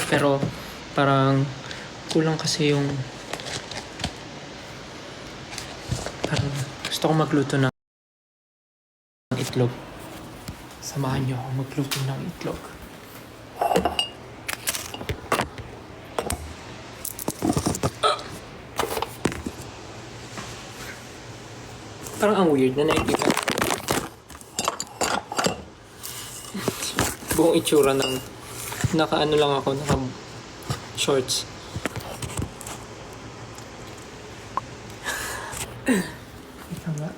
Pero parang kulang kasi yung parang gusto ko magluto ng itlog. Samahan niyo ako magluto ng itlog. Parang ang weird na nakikita buong itsura ng naka-ano lang ako, naka-shorts. Ito nga.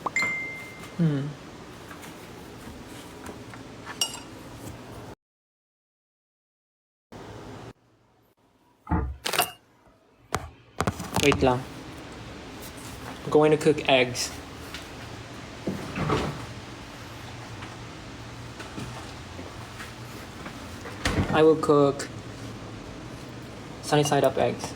Wait lang. I'm going to cook eggs. I will cook sunny side up eggs.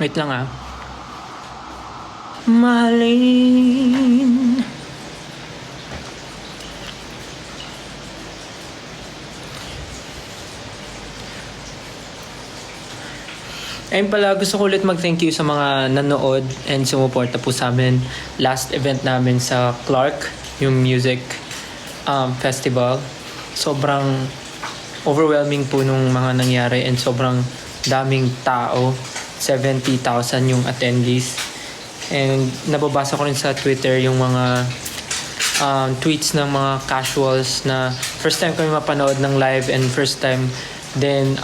Wait lang ah. Mahalin. Ayun pala, gusto ko ulit mag-thank you sa mga nanood and sumuporta po sa amin. Last event namin sa Clark, yung music festival. Sobrang overwhelming po nung mga nangyari and sobrang daming tao. 70,000 yung attendees. And nababasa ko rin sa Twitter yung mga tweets ng mga casuals na first time kami mapanood ng live and first time then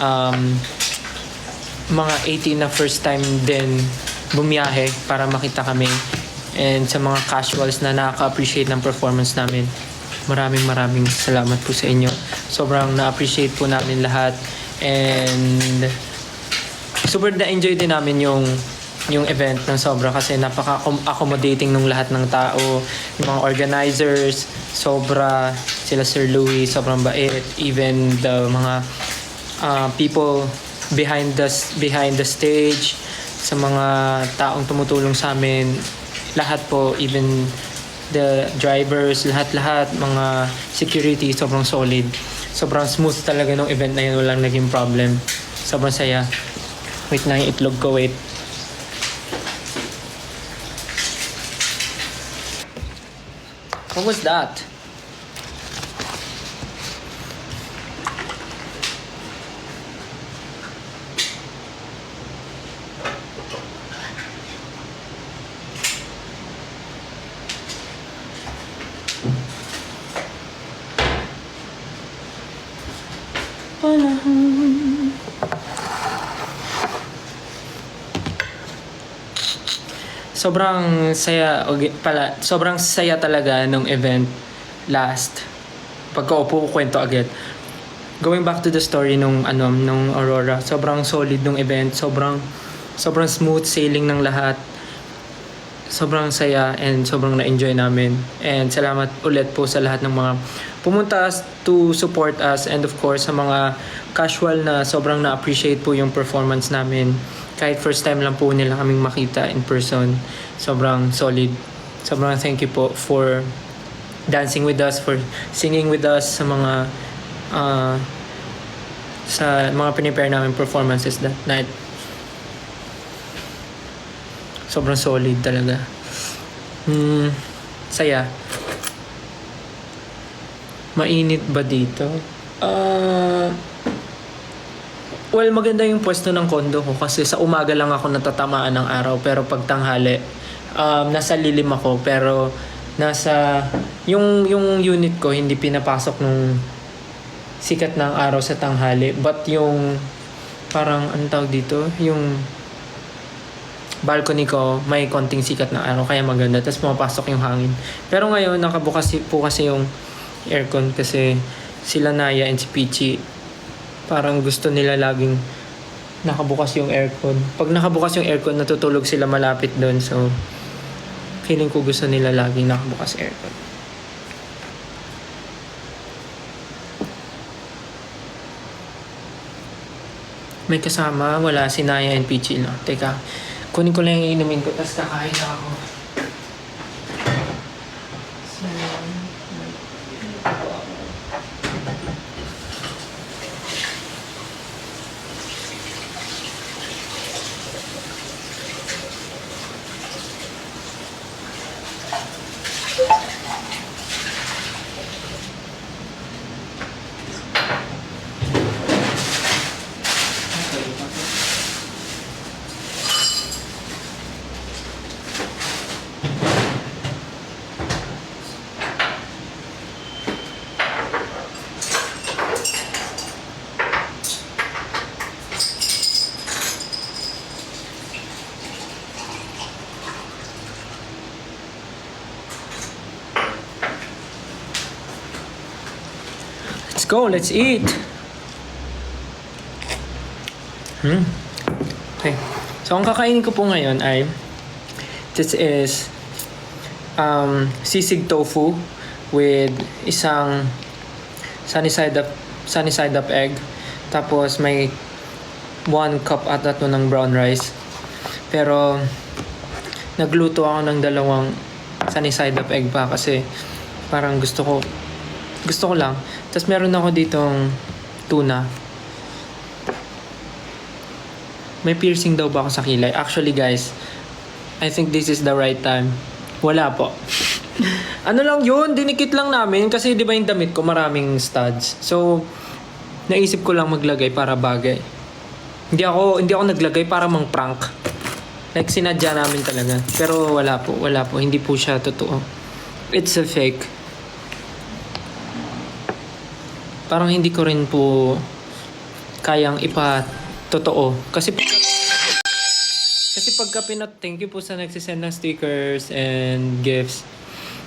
mga 18 na first time din bumiyahe para makita kami. And sa mga casuals na nakaka-appreciate ng performance namin, maraming salamat po sa inyo. Sobrang na-appreciate po namin lahat and super na-enjoy din namin yung event ng sobra kasi napaka-accommodating ng lahat ng tao. Yung mga organizers, sobra. Sila Sir Louie, sobrang bait. Even the mga people behind the stage, sa mga taong tumutulong sa amin, lahat po, even the drivers, lahat, mga security, sobrang solid. Sobrang smooth talaga ng event na yun, walang naging problem. Sobrang saya. Wait na yung itlog ko, wait. What was that? Panahon. Sobrang saya talaga nung event last. Pagkaupo ko kwento agad. Going back to the story nung Aurora, sobrang solid nung event, sobrang smooth sailing ng lahat. Sobrang saya and sobrang na-enjoy namin. And salamat ulit po sa lahat ng mga pumunta to support us and of course sa mga casual na sobrang na-appreciate po yung performance namin. Kahit first time lang po nila kaming makita in person. Sobrang solid. Sobrang thank you po for dancing with us, for singing with us sa mga prepare namin performances that night. Sobrang solid talaga. Saya. Mainit ba dito? Well, maganda yung pwesto ng kondo ko kasi sa umaga lang ako natatamaan ng araw pero pag tanghali, nasa lilim ako pero nasa, yung unit ko hindi pinapasok nung sikat ng araw sa tanghali. But yung, parang, anong tawag dito? Yung balcony ko, may konting sikat ng araw, kaya maganda. Tapos pumapasok yung hangin. Pero ngayon, nakabukas po kasi yung aircon kasi sila Naya and si Peachy, parang gusto nila laging nakabukas yung aircon. Pag nakabukas yung aircon, natutulog sila malapit doon. So, feeling ko gusto nila laging nakabukas aircon. May kasama, wala si Naya and Peachy, no? Teka, kunin ko lang yung inumin ko, tapos kakain na ako. Let's go, let's eat. Okay. So, ang kakainin ko po ngayon ay this is sisig tofu with isang sunny side up egg. Tapos may 1 cup ata to ng brown rice. Pero nagluto ako ng 2 sunny side up egg pa kasi parang gusto ko lang. Tapos meron ako ditong tuna. May piercing daw ba ako sa kilay? Actually guys, I think this is the right time. Wala po. Ano lang yun, dinikit lang namin kasi di ba yung damit ko maraming studs. So, naisip ko lang maglagay para bagay. Hindi ako naglagay para mang prank. Like sinadya namin talaga. Pero wala po. Hindi po siya totoo. It's a fake. Parang hindi ko rin po kayang ipatotoo. Kasi pagka thank you po sa nagsisend ng stickers and gifts.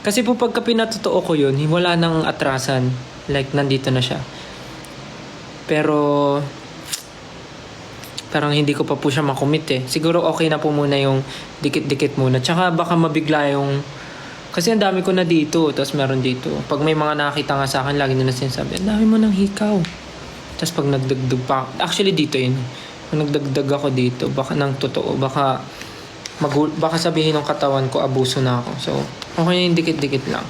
Kasi po pagka pinatotoo ko yun, wala nang atrasan. Like, nandito na siya. Pero, parang hindi ko pa po siya makomit eh. Siguro okay na po muna yung dikit-dikit muna. Tsaka baka mabigla yung kasi ang dami ko na dito, tapos meron dito. Pag may mga nakita nga sa akin, lagi nila sinasabi, ang dami mo ng hikaw. Tapos pag nagdagdag pa, actually dito yun. Pag nagdagdag ako dito, baka nang totoo, baka sabihin ng katawan ko, abuso na ako. So, okay yung dikit-dikit lang.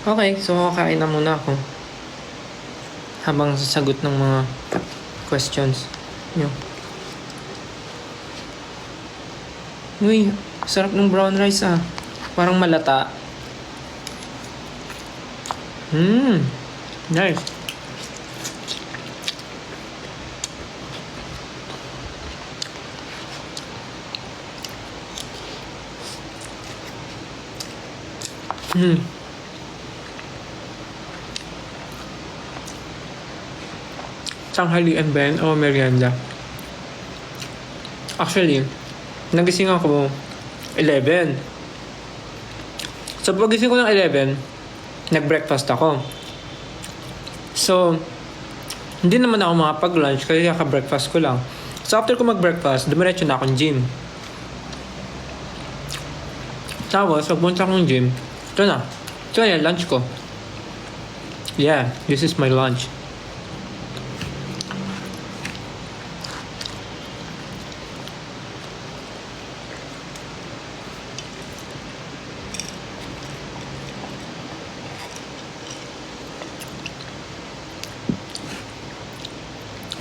Okay, so kakain na muna ako. Habang sasagot ng mga questions nyo. Uy, sarap ng brown rice ah. Parang malata. Nice. Tanghalian ba yan o merienda? Actually, nagising ako 11. So, pagising ko ng 11, nag-breakfast ako. So, hindi naman ako makapag-lunch kasi kaka-breakfast ko lang. So, after ko mag-breakfast, dumiretso na akong gym. Tapos, pagpunta akong gym, ito na lunch ko. Yeah, this is my lunch.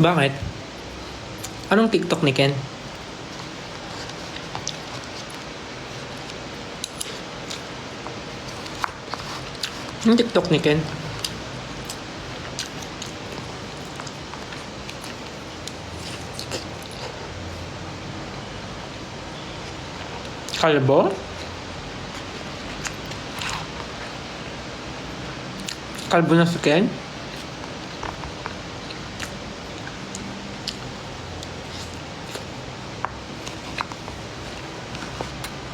Bakit? Anong TikTok ni Ken? Anong TikTok ni Ken? Kalbo? Kalbo na chicken.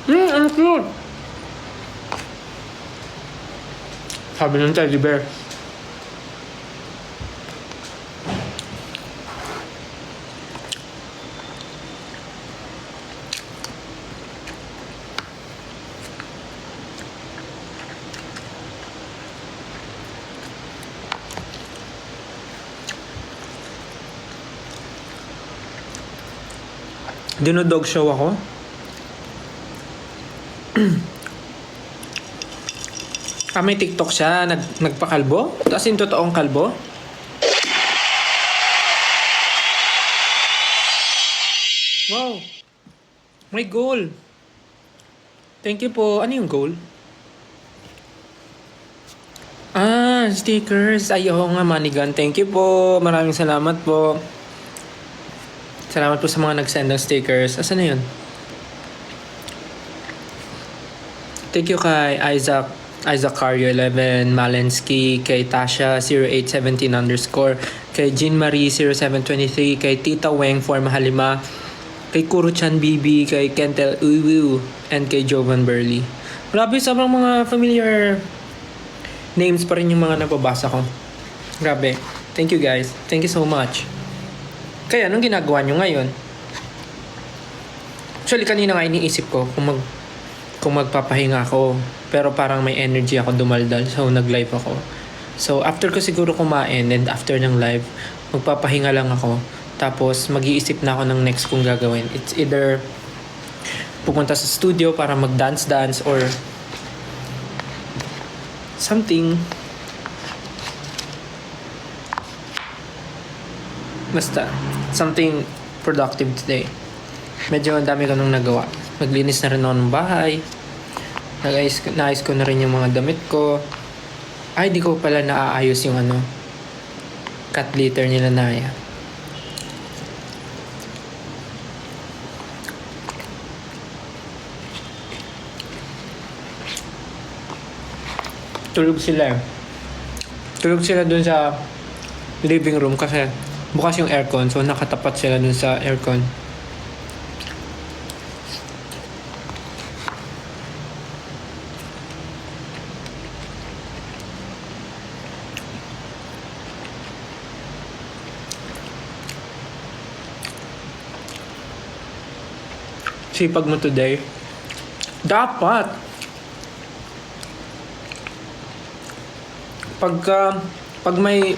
Ang cute! Sabi ng teddy bear. Dinodog show ako. May TikTok siya, nagpakalbo. Tapos yung totoong kalbo. Wow! May goal. Thank you po. Ano yung goal? Stickers. Ay, oo nga, Manigan. Thank you po. Maraming salamat po. Salamat po sa mga nag-send ng stickers. Asan na yun? Thank you kay Isaac Cario 11, Malensky, kay Tasha 0817 _ kay Jean Marie 0723, kay Tita Weng for Mahalima, kay Kuro-chan BB, kay Kentel Uwu, and kay Jovan Burley. Grabe, sobrang mga familiar names pa rin yung mga nababasa ko. Grabe. Thank you guys. Thank you so much. Kaya, anong ginagawa nyo ngayon? Actually, kanina nga iniisip ko kung magpapahinga ako. Pero parang may energy ako dumaldal. So, nag-live ako. So, after ko siguro kumain and after ng live, magpapahinga lang ako. Tapos, mag-iisip na ako ng next kong gagawin. It's either pupunta sa studio para mag-dance-dance or something. Basta, something productive today. Medyo ang dami ko nung nagawa. Maglinis na rin ako ng bahay. Naayos ko na rin yung mga damit ko. Ay, di ko pala naaayos yung cat litter nila Naya. Tulog sila dun sa living room kasi bukas yung aircon, so nakatapat sila dun sa aircon. Sipag mo today. Dapat pag may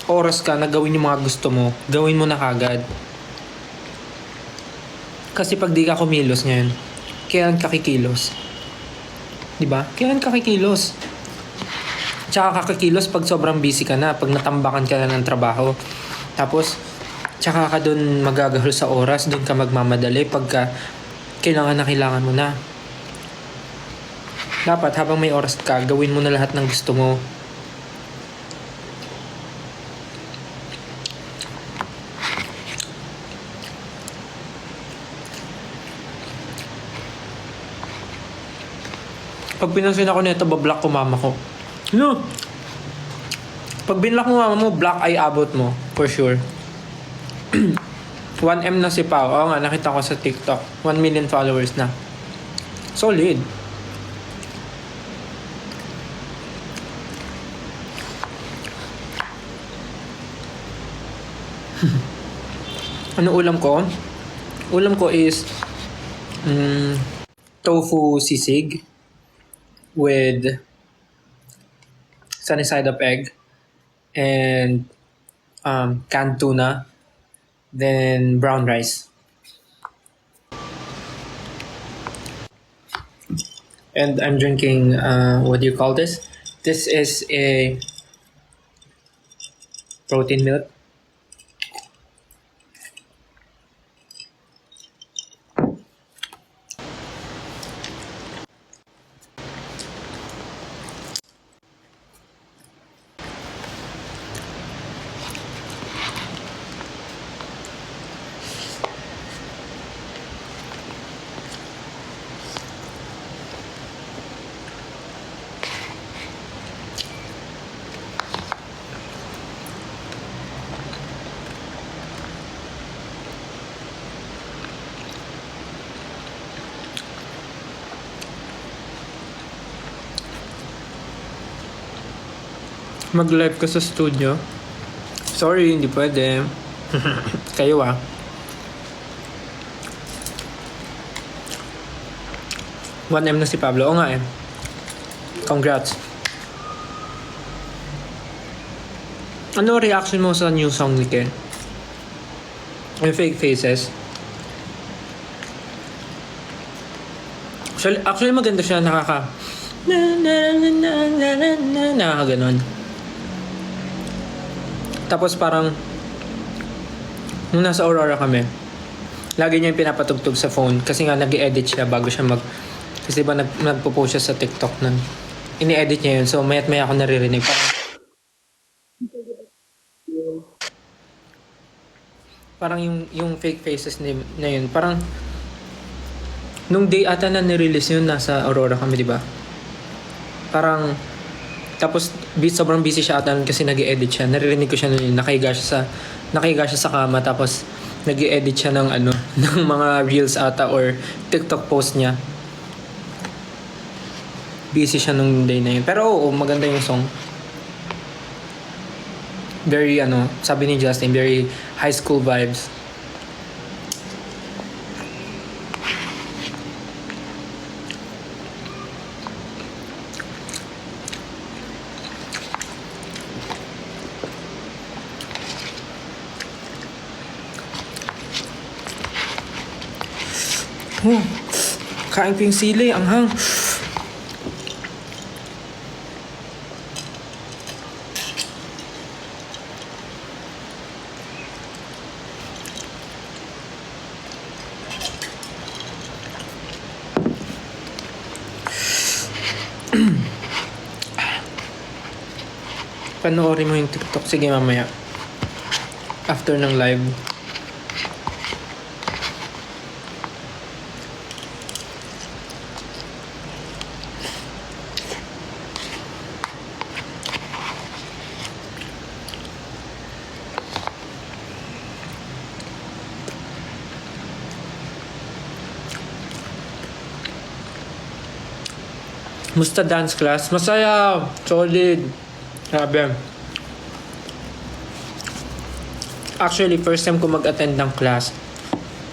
oras ka na gawin yung mga gusto mo, gawin mo na kagad. Kasi pag di ka kumilos ngayon, kailan ka kikilos? Diba? Kailan ka kikilos? Tsaka kakikilos pag sobrang busy ka na, pag natambakan ka na ng trabaho. Tapos, tsaka ka dun magagahol sa oras, dun ka magmamadali pagka kailangan mo na. Dapat habang may oras ka, gawin mo na lahat ng gusto mo. Pag pinansin ako nito, bablock ko mama ko. No! Pag binlock mo mama mo, black ay abot mo. For sure. 1M na si Pao. Oo nga, nakita ko sa TikTok. 1 million followers na. Solid. Ano ulam ko? Ulam ko is tofu sisig with sunny side up egg and canned tuna, then brown rice. And I'm drinking, what do you call this? This is a protein milk. mag-live ka sa studio. Sorry, hindi pwede. Kayo 1M na si Pablo. Oo nga eh. Congrats. Ano reaction mo sa new song ni Ken? Yung Fake Faces. Actually maganda siya. Nakakaganon. Tapos parang nung nasa Aurora kami, lagi niya yung pinapatugtog sa phone kasi nga nag-edit siya bago siya kasi ba nagpo-post siya sa TikTok nun. Ini-edit niya yun. So mayat maya ako naririnig. Parang yung Fake Faces na yun. Parang nung day ata na nirelease yun, nasa Aurora kami, di ba? Parang tapos sobrang busy siya ata kasi nag-edit siya. Naririnig ko siya nun, nakahiga siya sa kama tapos nag-edit siya ng ng mga reels ata or TikTok post niya. Busy siya nung day na yun. Pero oo, maganda yung song. Very sabi ni Justin, very high school vibes. Kain ko yung sili, anghang. Panoorin mo yung TikTok. Sige, mamaya. After ng live. Musta dance class? Masaya! Solid! Grabe. Actually, first time ko mag-attend ng class.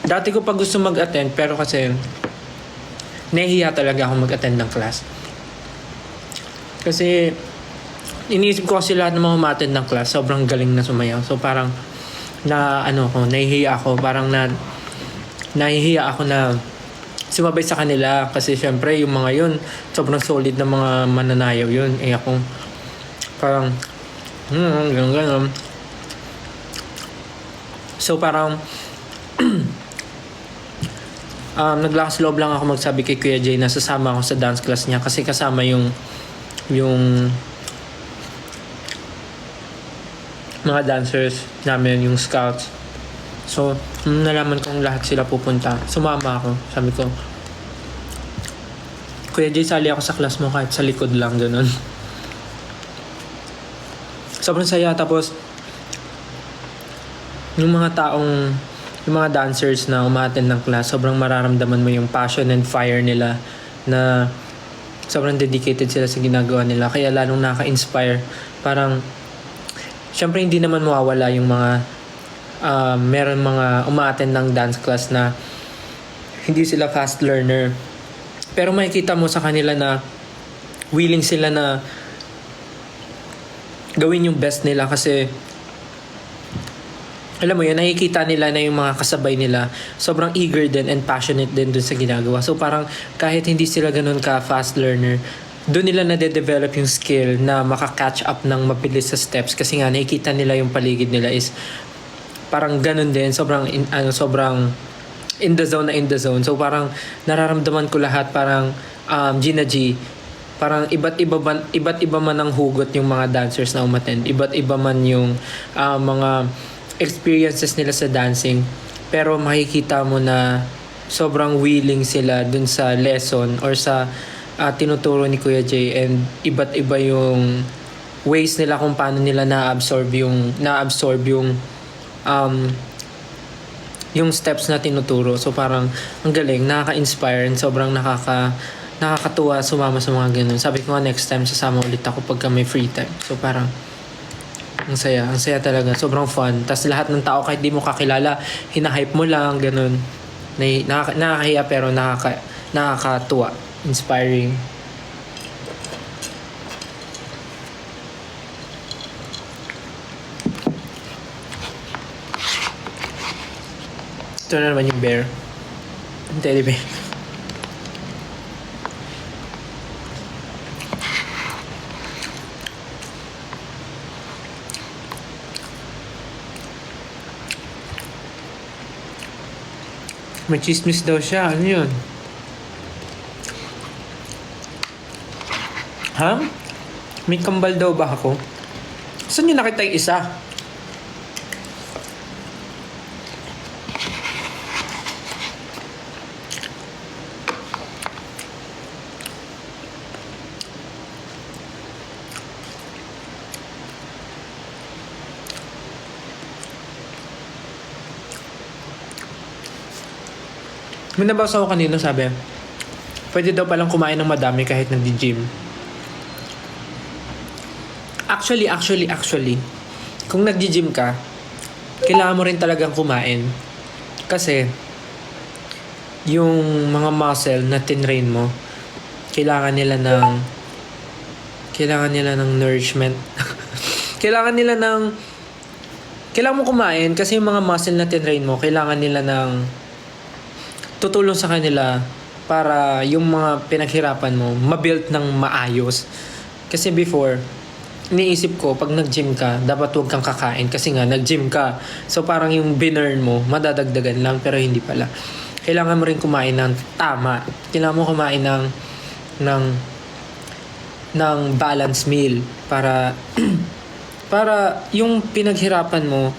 Dati ko pa gusto mag-attend, pero kasi nahihiya talaga ako mag-attend ng class. Kasi iniisip ko kasi lahat ng mga ma-attend ng class, sobrang galing na sumayaw. So parang nahihiya ako. Parang nahihiya ako na sumabay sa kanila. Kasi syempre, yung mga yun, sobrang solid na mga mananayaw yun. Eh ako, parang ganun. So parang naglakas loob lang ako magsabi kay Kuya Jay na sasama ako sa dance class niya kasi kasama yung mga dancers namin, yung scouts. So nalaman kong lahat sila pupunta, sumama ako. Sabi ko, Kuya Jay, sali ako sa class mo kahit sa likod lang, ganun. Sobrang saya. Tapos yung mga dancers na umattend ng class, sobrang mararamdaman mo yung passion and fire nila na sobrang dedicated sila sa ginagawa nila. Kaya lalong nakaka-inspire. Parang syempre hindi naman mawawala yung mga meron mga umattend ng dance class na hindi sila fast learner. Pero makikita mo sa kanila na willing sila na gawin yung best nila kasi alam mo yun, nakikita nila na yung mga kasabay nila sobrang eager din and passionate din dun sa ginagawa. So parang kahit hindi sila ganun ka fast learner, dun nila nade-develop yung skill na maka-catch up ng mabilis sa steps kasi nga nakikita nila yung paligid nila is parang ganun din, sobrang in the zone. So parang nararamdaman ko lahat, parang Gina G, parang iba't iba man ang hugot yung mga dancers na umattend. Iba't iba man yung mga experiences nila sa dancing. Pero makikita mo na sobrang willing sila dun sa lesson or sa tinuturo ni Kuya Jay, and iba't iba yung ways nila kung paano nila na-absorb yung steps na tinuturo. So parang ang galing, nakaka-inspire and sobrang nakakatuwa sumama sa mga ganun. Sabi ko nga next time sasama ulit ako pagka may free time. So parang Ang saya talaga. Sobrang fun. Tapos lahat ng tao kahit di mo kakilala, hinahype mo lang, ganun. Nakakahiya pero nakakatuwa. Inspiring. Ito na naman yung bear. Yung teddy bear. May chismis daw siya. Ano yun? Ha? May kambal daw ba ako? Saan nyo nakita yung isa? May nabasa ko kanina, sabi, pwede daw palang kumain ng madami kahit nagdi-gym. Actually, kung nagdi-gym ka, kailangan mo rin talagang kumain. Kasi, yung mga muscle na tinrain mo, kailangan nila ng nourishment. kailangan mo kumain kasi yung mga muscle na tinrain mo, kailangan nila ng tutulong sa kanila para yung mga pinaghirapan mo mabuild ng maayos. Kasi before, iniisip ko pag nag-gym ka, dapat huwag kang kakain kasi nga nag-gym ka. So parang yung binurn mo, madadagdagan lang pero hindi pala. Kailangan mo rin kumain ng tama. Kailangan mo kumain ng balanced meal para para yung pinaghirapan mo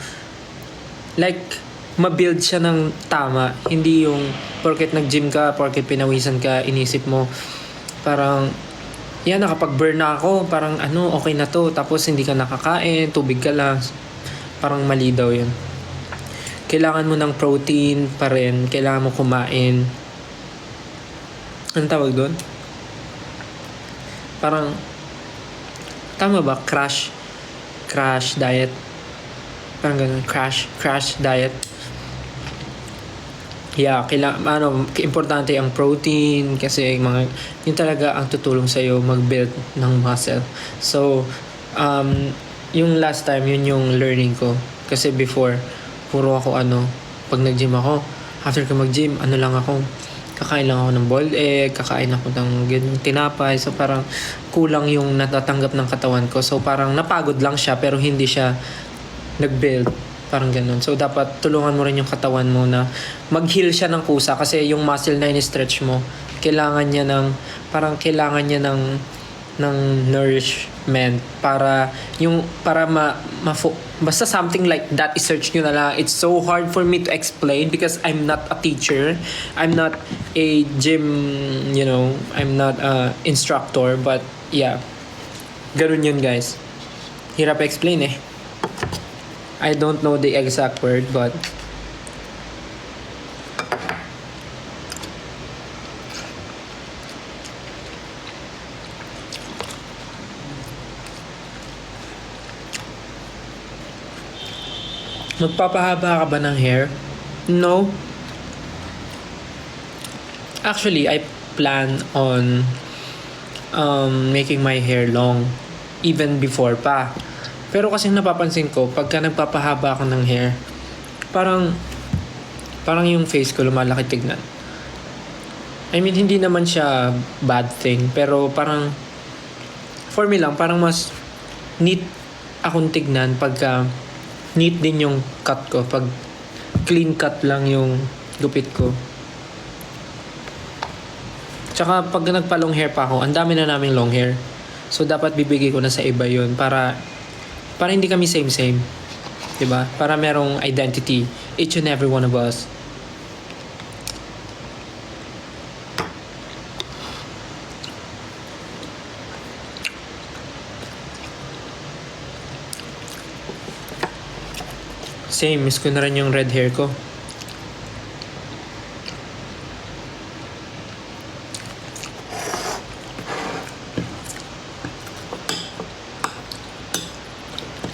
like mabuild siya ng tama. Hindi yung porket nag-gym ka, porket pinawisan ka, inisip mo parang yan, nakapag-burn na ako, parang okay na to, tapos hindi ka nakakain, tubig ka lang, parang mali daw yun. Kailangan mo ng protein pa rin, kailangan mo kumain, anong tawag doon? Parang tama ba? Crash diet, parang ganun, crash diet. Yeah, importante ang protein kasi yun talaga ang tutulong sa iyo mag-build ng muscle. So, yung last time yun yung learning ko kasi before puro ako pag nag-gym ako, after ko mag-gym, kakain lang ako ng boiled egg, kakain ako ng tinapay. So parang kulang yung natatanggap ng katawan ko. So parang napagod lang siya pero hindi siya nag-build. Parang ganun. So, dapat tulungan mo rin yung katawan mo na mag-heal siya ng kusa kasi yung muscle na in-stretch mo, kailangan niya ng nourishment basta something like that, i-search nyo na lang. It's so hard for me to explain because I'm not a teacher. I'm not a gym, I'm not a instructor. But, yeah. Ganun yun, guys. Hirap explain eh. I don't know the exact word, but magpapahaba ka ba ng hair? No. Actually, I plan on making my hair long even before pa. Pero kasi napapansin ko, pagka nagpapahaba ako ng hair, parang yung face ko lumalaki tignan. I mean, hindi naman siya bad thing, pero parang, for me lang, parang mas neat akong tignan pagka neat din yung cut ko. Pag clean cut lang yung gupit ko. Tsaka pag nagpa-long hair pa ako, ang dami na naming long hair. So, dapat bibigay ko na sa iba yun para hindi kami same. Diba? Para merong identity. Each and every one of us. Same. Miss ko na rin yung red hair ko.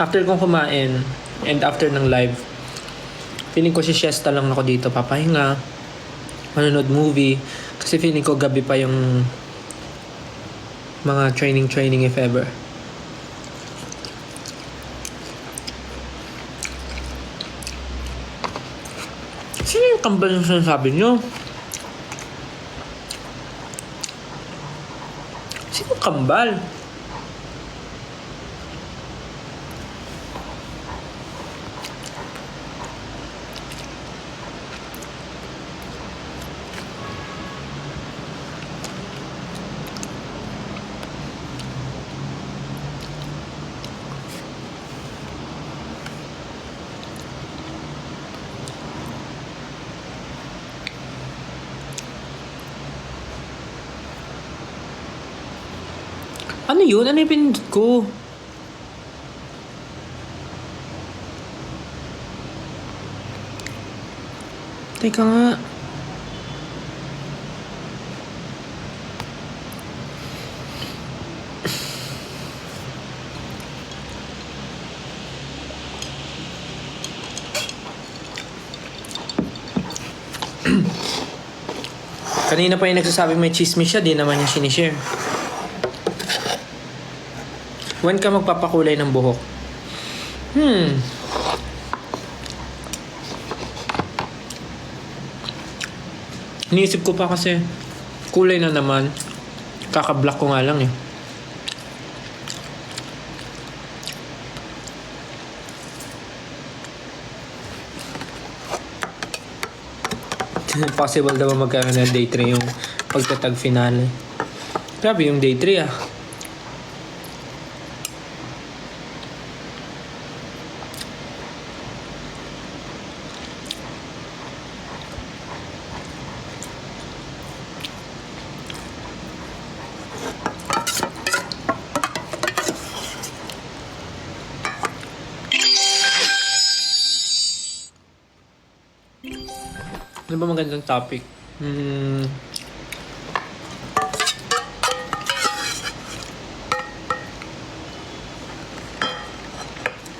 After kong kumain and after ng live, feeling ko si siesta lang ako dito, papahinga, manonood movie. Kasi feeling ko gabi pa yung mga training if ever. Sino yung kambal yung sinasabi nyo? Sino kambal? Ano yun? Ano yung pinindot ko? Teka nga. Kanina pa yung nagsasabi may chismis siya, di naman yung sinishare. When ka magpapakulay ng buhok? Iniisip ko pa kasi kulay na naman. Kaka-black ko nga lang eh. Possible daw magkaroon ng day 3 yung pagtatag finale. Grabe yung day 3 ah. Ano ba magandang topic?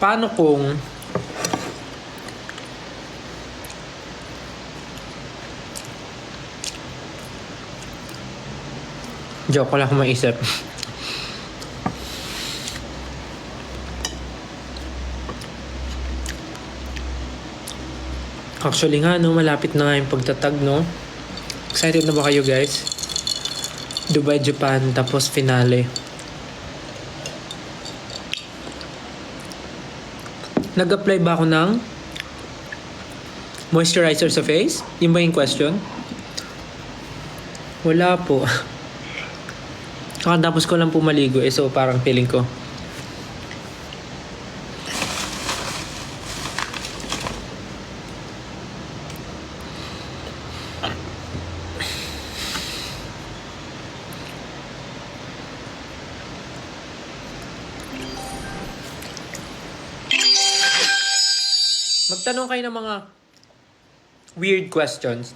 Paano kung joke, wala akong maisip. Actually nga, no, malapit na nga yung pagtatag, no? Excited na ba kayo, guys? Dubai, Japan, tapos finale. Nag-apply ba ako ng moisturizer sa face? Yun ba yung question? Wala po. Kakatapos ko lang po maligo, so parang feeling ko. Magtanong kayo ng mga weird questions.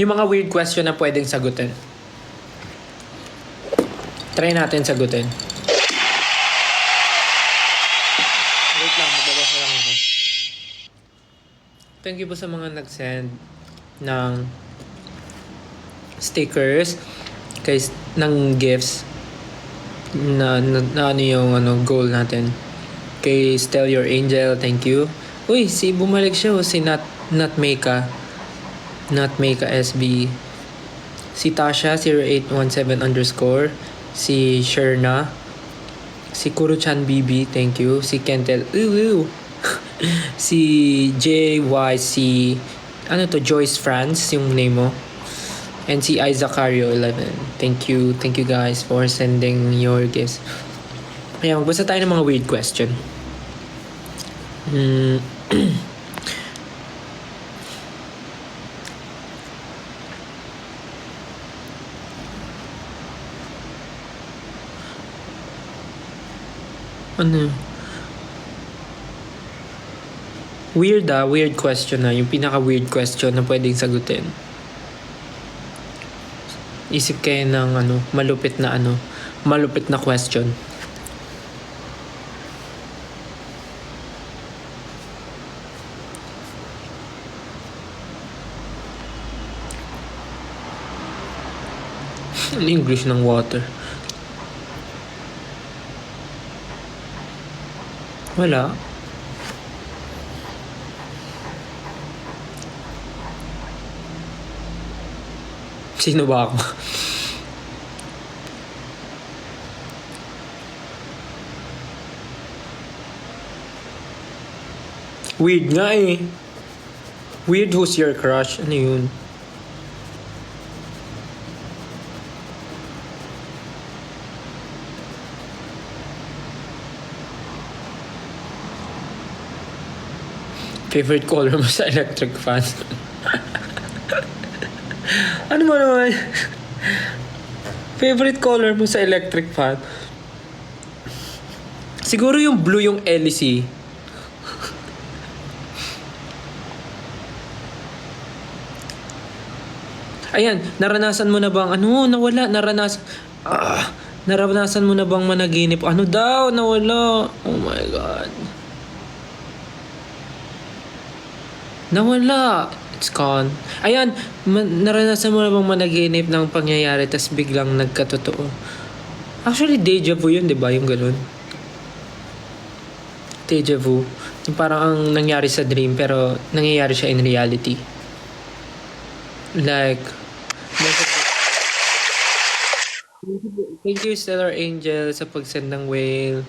Yung mga weird question na pwedeng sagutin. Try natin sagutin. Wait lang, magbabasa lang ako. Thank you po sa mga nag-send ng stickers, ng gifts na ano yung goal natin. Kay Stell Your Angel, thank you. Uy, bumalik siya, si Natmeka SB. Si Tasha 0817 _ si Sherna, si Kuruchan BB, thank you. Si Kentel, si JYC, Joyce France, yung name mo. And si Isaacario 11. Thank you guys for sending your gifts. Kaya magbasa tayo ng mga weird question. Weird question na. Yung pinaka-weird question na pwedeng sagutin. Isip kayo ng malupit na question. Ano English ng water? Wala. Sino ba ako? Weird nga eh. Weird, who's your crush? Ano yun? Favorite color mo sa electric fan? Ano mo naman? Favorite color mo sa electric fan? Siguro yung blue yung LC. Ayan, naranasan mo na bang, nawala, naranasan mo na bang managinip? Ano daw, nawala? Oh my God. Nawala. It's gone. Ayan, naranasan mo na bang managinip ng pangyayari tas biglang nagkatotoo? Actually, deja vu yun, di ba? Yung ganun. Deja vu. Yung parang ang nangyari sa dream pero nangyayari siya in reality. Like, thank you, Stellar Angel, sa pag-send ng whale.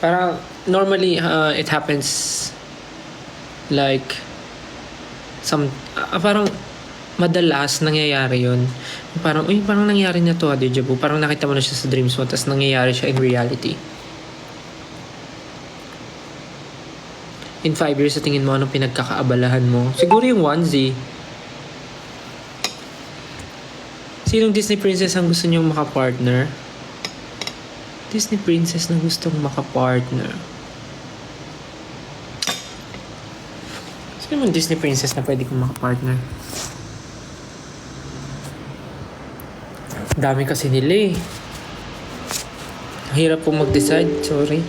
Parang, normally, it happens like, parang, madalas nangyayari yun. Parang, parang nangyari na to, deja vu. Parang nakita mo na siya sa dreams mo, tapos nangyayari siya in reality. In 5 years, sa tingin mo, anong pinagkakaabalahan mo? Siguro yung onesie. Sinong Disney princess ang gusto niyong makapartner? Disney princess na gustong makapartner. Sino yung Disney princess na pwede kong makapartner? Dami kasi nila eh. Hirap po mag-decide. Sorry.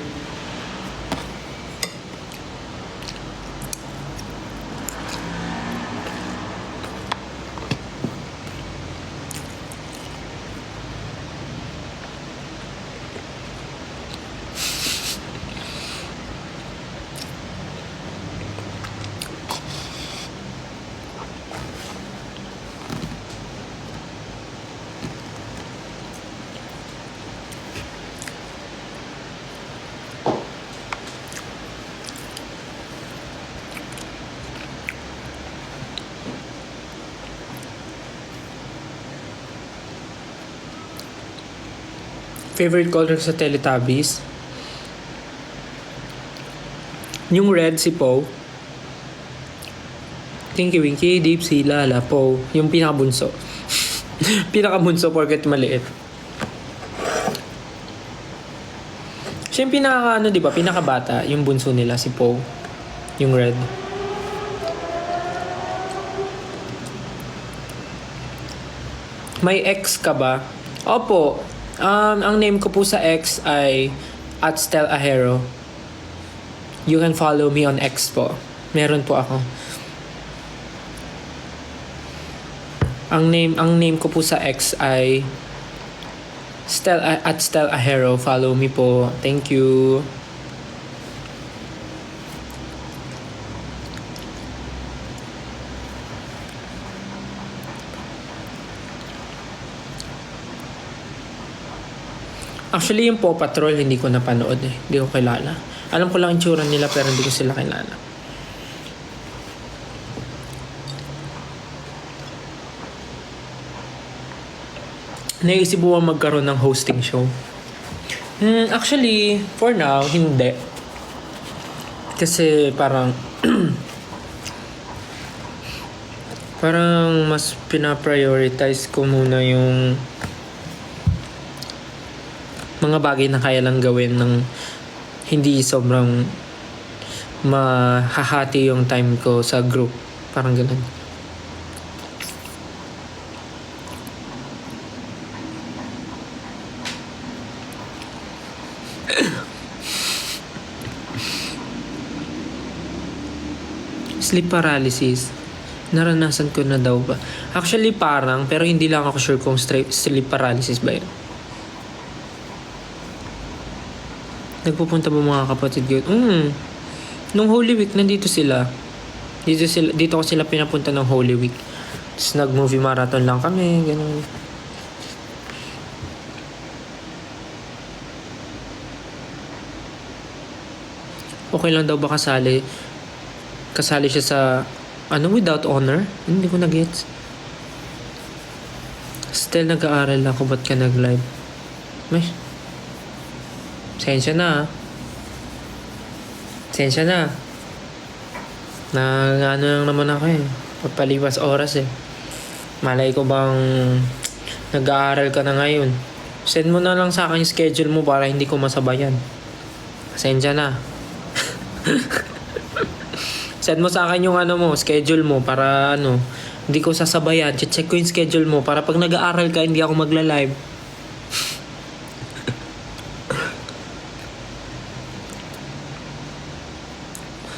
Favorite color sa Teletubbies? Yung red, si Poe. Tinky Winky, Dipsy, Lala, Poe. Yung pinakabunso. Pinakabunso porket maliit. Siya yung diba? Pinakabata. Yung bunso nila, si Poe. Yung red. May ex ka ba? Opo. Ang name ko po sa X ay @StelAhero. You can follow me on X po. Meron po ako. Ang name ko po sa X ay @StelAhero. Follow me po. Thank you. Actually, yung Paw Patrol, hindi ko napanood eh. Hindi ko kilala. Alam ko lang yung tsura nila pero hindi ko sila kilala. Naisip mo ba magkaroon ng hosting show? Actually, for now, hindi. Kasi parang parang mas pinaprioritize ko muna yung mga bagay na kaya lang gawin ng hindi sobrang mahahati yung time ko sa group. Parang ganun. Sleep paralysis. Naranasan ko na daw ba? Actually, parang, pero hindi lang ako sure kung sleep paralysis ba yun. Nagpupunta ba mga kapatid ko? Nung Holy Week, nandito sila. Dito ko sila pinapunta ng Holy Week. Tapos nag-movie marathon lang kami, ganun. Okay lang daw ba kasali? Kasali siya sa without honor? Hindi ko na-gets. Still nag-aaral ako, ba't ka nag-live? May Sensya na. Sensya na. Lang naman ako eh. Pagpalipas oras eh. Malay ko bang nag-aaral ka na ngayon. Send mo na lang sa akin yung schedule mo para hindi ko masabayan. Sensya na. Send mo sa akin yung schedule mo para hindi ko sasabayan. Check ko yung schedule mo para pag nag-aaral ka, hindi ako magla-live.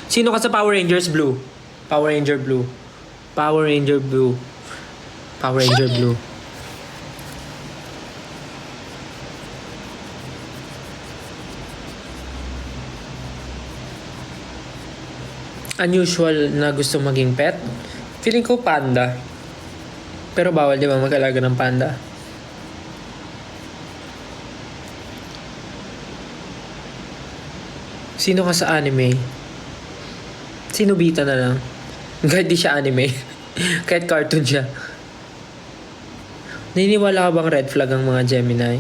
Sino ka sa Power Rangers Blue? Power Ranger Blue. Power Ranger Blue. Power Ranger Blue. Unusual na gusto maging pet? Feeling ko panda. Pero bawal di ba mag-alaga ng panda? Sino ka sa anime? Sino bita na lang? Kahit di siya anime. Kahit cartoon siya. Naniniwala ka bang red flag ang mga Gemini?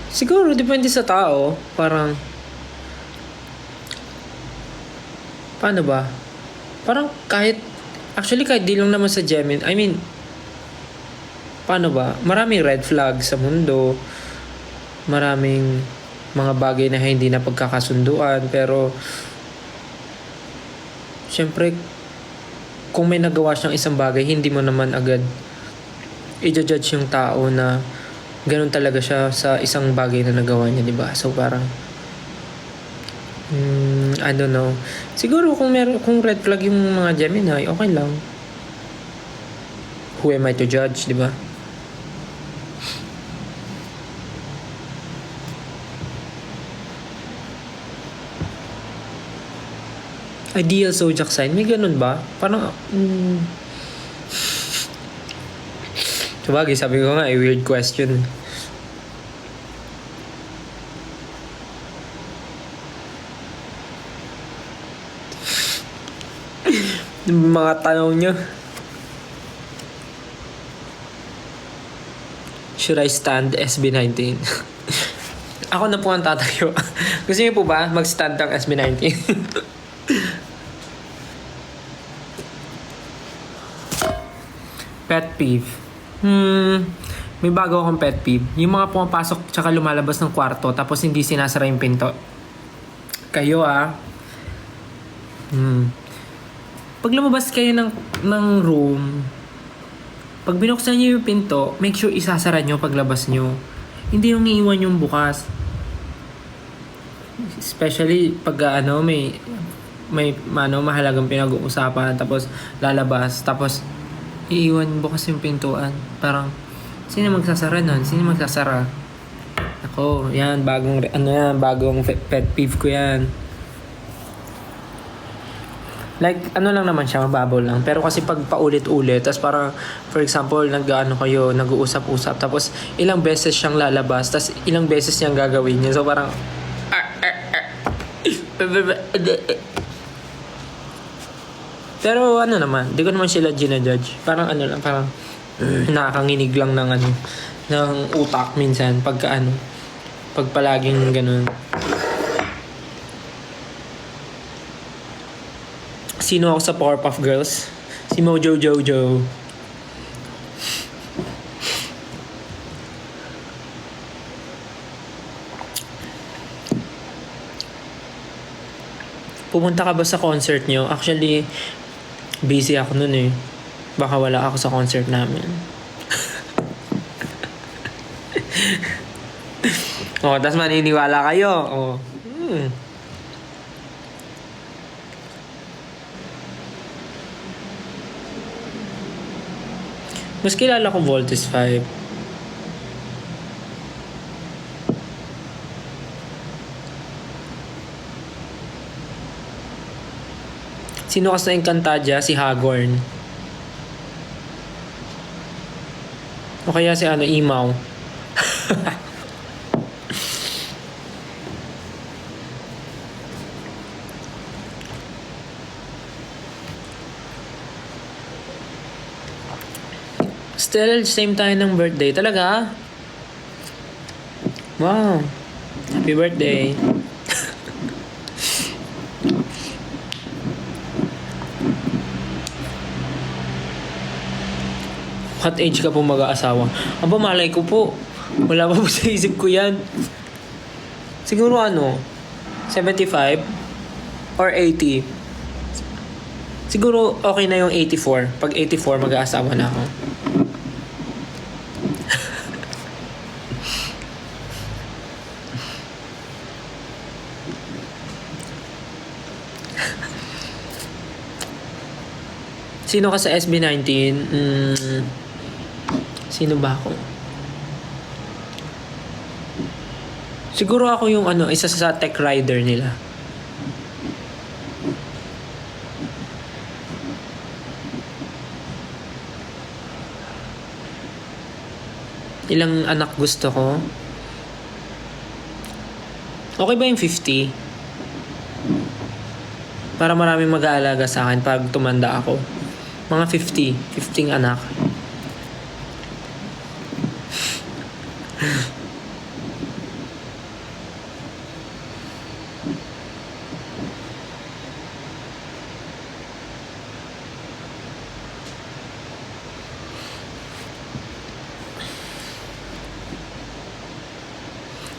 Siguro, depende sa tao. Parang, paano ba? Parang actually kahit di lang naman sa Gemini, I mean, paano ba? Maraming red flag sa mundo. Maraming mga bagay na hindi na pagkakasunduan. Pero, syempre, kung may nagawa siyang isang bagay, hindi mo naman agad i-judge yung tao na ganun talaga siya sa isang bagay na nagawa niya, di ba? So, parang, I don't know. Siguro kung red flag yung mga Gemini, okay lang. Who am I to judge, di ba? Ideal zodiac sign, may ganun ba? Parang, sabagay, sabi ko nga, weird question. Mga tanong nyo. Should I stand SB19? Ako na po ang tatayo. Gusto niyo po ba mag-stand ang SB19? Pet peeve. May bago akong pet peeve. Yung mga pumapasok tsaka lumalabas ng kwarto tapos hindi sinasara yung pinto. Kayo Pag lumabas kayo ng room, pag binuksan nyo yung pinto, make sure isasara nyo paglabas nyo. Hindi yung iiwan yung bukas. Especially pag may mahalagang pinag-uusapan tapos lalabas tapos iiwan bukas yung pintuan. Parang, sino magsasara nun? Sino magsasara? Ako, yan, bagong pet peeve ko yan. Like, lang naman siya, mababaw lang. Pero kasi pag paulit-ulit, tapos parang, for example, nag-uusap-usap, tapos ilang beses siyang lalabas, tapos ilang beses niyang gagawin niya. So parang, pero naman, di ko naman sila ginajudge. Parang parang nakakanginig lang ng utak minsan pag palaging ganun. Sino ako sa Powerpuff Girls? Si Mojo Jojo. Pumunta ka ba sa concert nyo? Actually, busy ako nun eh. Baka wala ako sa concert namin. Oh, tas maniniwala kayo. Oh. Mas kilala ko Voltes 5. Sino ka sa Encantadia? Si Hagorn. O kaya si Imaw. Still, same tayo ng birthday. Talaga? Wow. Happy birthday. What age ka po mag-aasawa? Aba, malay ko po. Wala pa po sa isip ko yan. Siguro 75 or 80. Siguro okay na yung 84. Pag 84, mag-aasawa na ako. Sino ka sa SB19? Sino ba ako? Siguro ako yung isa sa tech rider nila. Ilang anak gusto ko? Okay ba yung 50? Para maraming mag-aalaga sa akin pag tumanda ako. Mga 15 anak.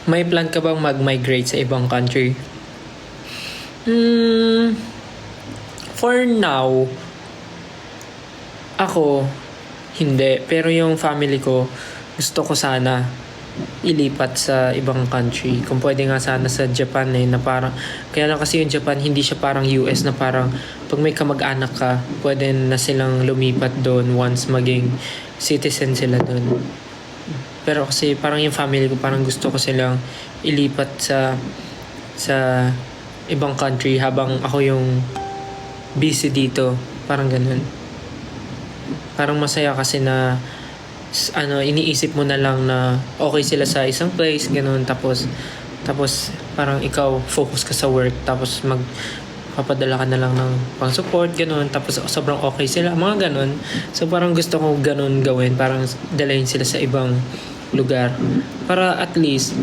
May plan ka bang mag-migrate sa ibang country? For now, ako, hindi. Pero yung family ko, gusto ko sana ilipat sa ibang country. Kung pwede nga sana sa Japan na parang, kaya lang kasi yung Japan, hindi siya parang US na parang, pag may kamag-anak ka, pwede na silang lumipat doon once maging citizen sila doon. Pero kasi parang yung family ko, parang gusto ko silang ilipat sa ibang country habang ako yung busy dito. Parang ganun. Parang masaya kasi na iniisip mo na lang na okay sila sa isang place, ganun. Tapos parang ikaw focus ka sa work, tapos papadala ka na lang ng pang-support, ganun. Tapos sobrang okay sila, mga ganun. So parang gusto ko ganun gawin, parang dalahin sila sa ibang lugar. Para at least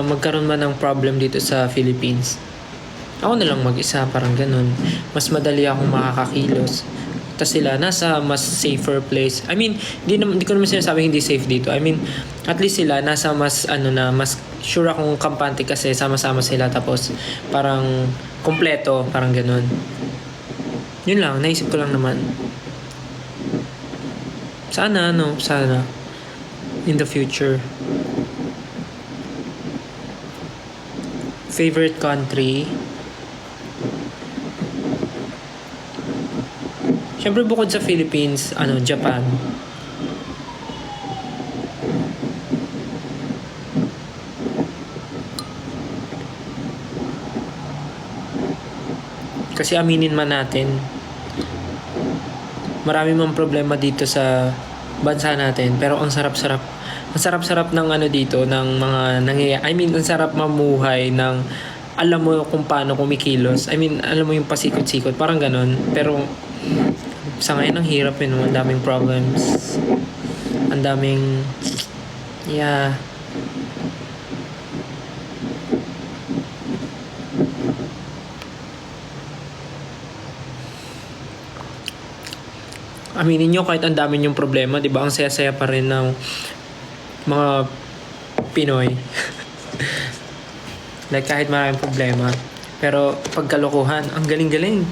magkaroon man ng problem dito sa Philippines, ako na lang mag-isa, parang ganun. Mas madali akong makakakilos. Tapos sila nasa mas safer place. I mean, hindi ko naman sinasabi hindi safe dito. I mean, at least sila nasa mas mas sure akong kampante kasi sama-sama sila, tapos parang kompleto, parang ganun. Yun lang, naisip ko lang naman. Sana in the future. Favorite country? Siyempre bukod sa Philippines, Japan. Kasi aminin man natin, marami mang problema dito sa bansa natin, pero ang sarap-sarap ng dito, ng mga nangyayari. I mean, ang sarap mamuhay ng alam mo kung paano kumikilos. I mean, alam mo yung pasikot-sikot, parang ganun. Pero sa ngayon ang hirap yun, ang daming problems. Ang daming aminin nyo, kahit ang dami yung problema, di ba, ang saya-saya pa rin ng mga Pinoy. Like, kahit maraming problema, pero pagkalokohan, ang galing-galing.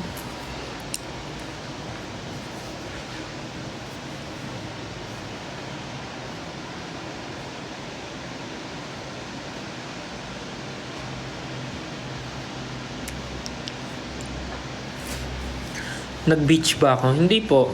Nag-beach ba ako? Hindi po.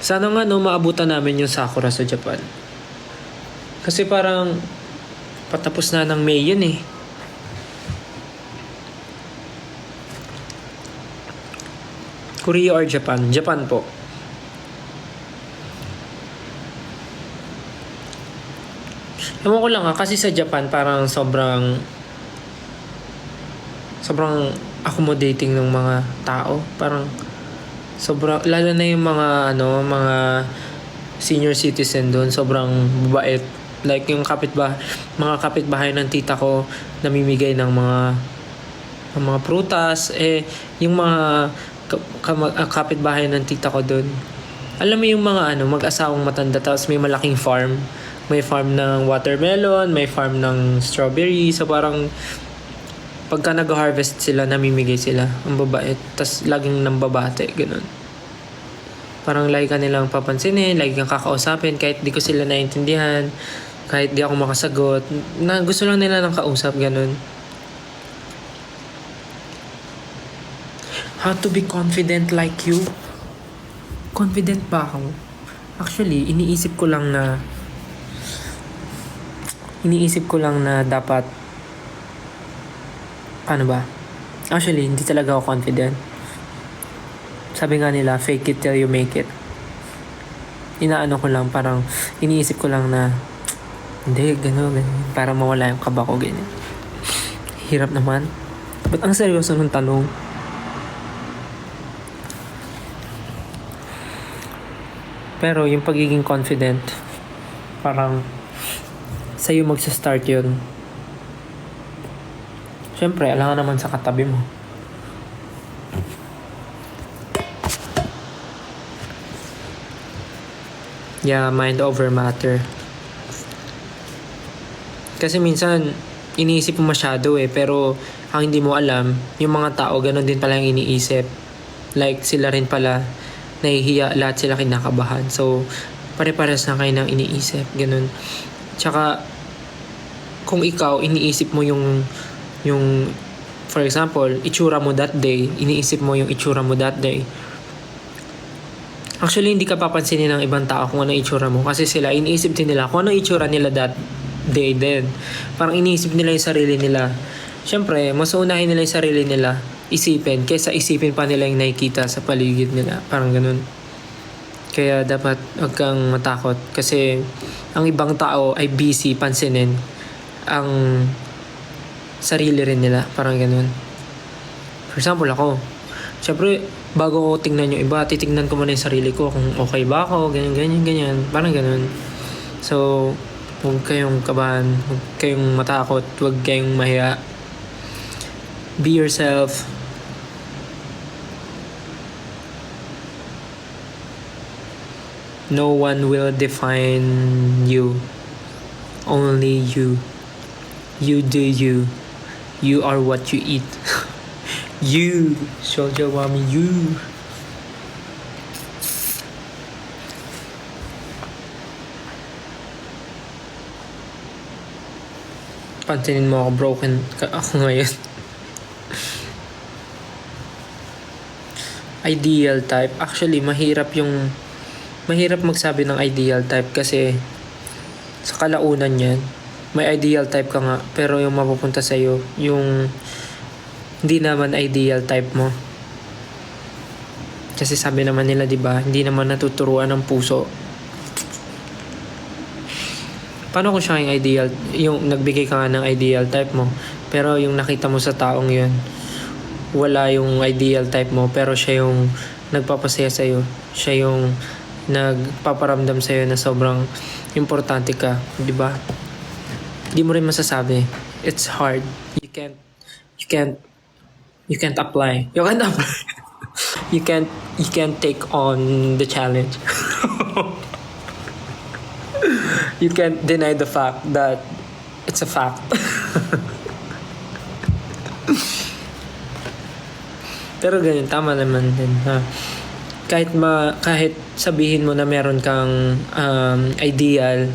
Sana nga no, maabutan namin yung Sakura sa Japan. Kasi parang patapos na ng May yun eh. Korea or Japan? Japan po. Ewan ko lang kasi sa Japan parang sobrang accommodating ng mga tao. Parang sobrang, lalo na yung mga senior citizen doon, sobrang mabait. Like yung mga kapitbahay ng tita ko namimigay ng mga prutas. Yung mga kapitbahay ng tita ko doon, alam mo yung mga mag-asawang matanda, tapos may malaking farm. May farm ng watermelon, may farm ng strawberry. So parang pagka nag-harvest sila, namimigay sila. Ang babait. Tapos laging nambabate, ganun. Parang lagi ka nilang papansinin, lagi kang kakausapin, kahit di ko sila naintindihan, kahit di ako makasagot. Gusto lang nila ng kausap, ganun. How to be confident like you? Confident ba ako? Actually, iniisip ko lang na dapat, paano ba? Actually, hindi talaga ako confident. Sabi nga nila, fake it till you make it. Inaano ko lang, parang iniisip ko lang na hindi, gano'n. Para mawala yung kaba ko, ganyan. Hirap naman. Ba't ang seryoso ng tanong? Pero yung pagiging confident, parang sa'yo magsa-start yun. Siyempre, alam naman sa katabi mo. Yeah, mind over matter. Kasi minsan, iniisip mo masyado pero ang hindi mo alam, yung mga tao, ganun din pala yung iniisip. Like, sila rin pala, nahihiya, lahat sila kinakabahan. So, pare-pares na kayo ng iniisip, ganun. Tsaka, kung ikaw, iniisip mo yung for example, itsura mo that day, iniisip mo yung itsura mo that day. Actually, hindi ka papansinin ng ibang tao kung ano itsura mo. Kasi sila, iniisip din nila kung ano itsura nila that day din. Parang iniisip nila yung sarili nila. Siyempre, mas unahin nila yung sarili nila isipin kaysa isipin pa nila yung nakikita sa paligid nila. Parang ganun. Kaya dapat huwag kang matakot. Kasi ang ibang tao ay busy pansinin ang sarili rin nila. Parang ganun. For example, ako. Siyempre, bago ko tingnan yung iba, titignan ko muna yung sarili ko kung okay ba ako, ganyan. Parang ganun. So, huwag kayong kabahan, huwag kayong matakot, huwag kayong mahiya. Be yourself. No one will define you. Only you. You do you. You are what you eat. You. Soldier Wami, you. Pansinin mo ako, broken ako ngayon. Ideal type. Actually, mahirap magsabi ng ideal type kasi sa kalaunan yan, may ideal type ka nga, pero yung mapupunta sa'yo, yung hindi naman ideal type mo. Kasi sabi naman nila, di ba, hindi naman natuturuan ng puso. Paano kung siya yung ideal, yung nagbigay ka nga ng ideal type mo, pero yung nakita mo sa taong yun, wala yung ideal type mo, pero siya yung nagpapasaya sa'yo, siya yung nagpaparamdam sa'yo na sobrang importante ka, di ba? Di mo rin masasabi. It's hard. You can't apply. You can't apply. you can't take on the challenge. You can't deny the fact that it's a fact. Pero ganyan, tama naman din, ha? kahit sabihin mo na meron kang ideal,